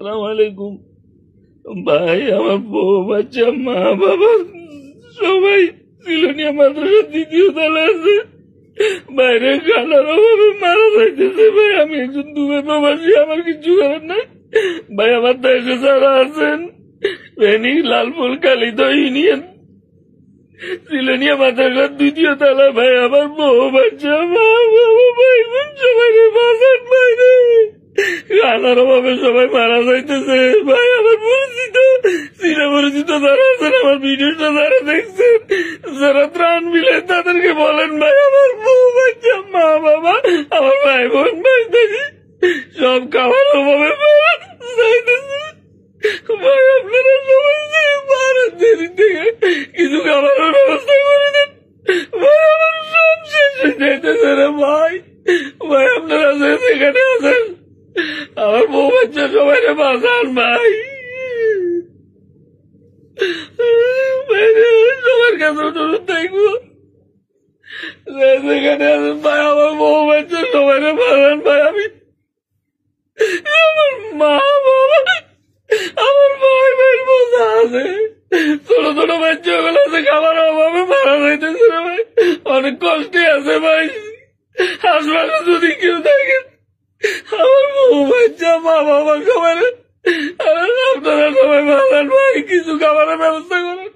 আসসালামু আলাইকুম ভাই। আমার বউ বাচ্চা মা বাবা সবাই সিলোনিয়া মাদ্রাসার দ্বিতীয় তলা আছে। বাইরে খানার অভাবে মারা যাইতেছে ভাই। আমি একজন দুবে প্রবাসী, আমার কিছু করার নাই ভাই। আমার দেশে যারা আছেন ফেনী, লালপুর, কালিদহ ইউনিয়ন, সিলোনিয়া মাদ্রাসার দ্বিতীয় তলা ভাই। আমার বউ বাচ্চা মা বাবা ভাই সবাই বাসার বাইরে খানার অভাবে সবাই মারা যাইতেছে ভাই। আমার পরিচিত চিরপরিচিত যারা আছেন, আমার ভিডিওটা যারা দেখছেন, যারা ত্রাণ মিলে তাদেরকে বলেন ভাই আমার বউ বাচ্চা মা বাবা আমার ভাই বোন ভাই দেখি সব খাবার অভাবে মারা যাইতেছে ভাই। আপনারা সবাই মারার দেরি থেকে কিছু খাবারের ব্যবস্থা করে দেন ভাই। আমার সব শেষ হয়ে যাইতেছে রে ভাই। ভাই আপনারা যেখানে আছেন আমার বউ বাচ্চা সবাই বাঁচান ভাই। সবার কাছে অনুরোধ থাকবো যেখানে আছেন ভাই আমার বউ বাচ্চা সবাই বাঁচান ভাই। আমি আমার মা বাবা আমার ভাই ভাই বোঝা আছে, ছোট ছোট বাচ্চা গুলো আছে, খাবার অভাবে মারা যাইতেছে ভাই। অনেক কষ্টে আছে ভাই। হাসপাতালে যদি কেউ থাকে আমার বউ বাচ্চা মা বাবা সবাই আপনারা সবাই বাঁচান ভাই। কিছু খাবারের ব্যবস্থা করেন।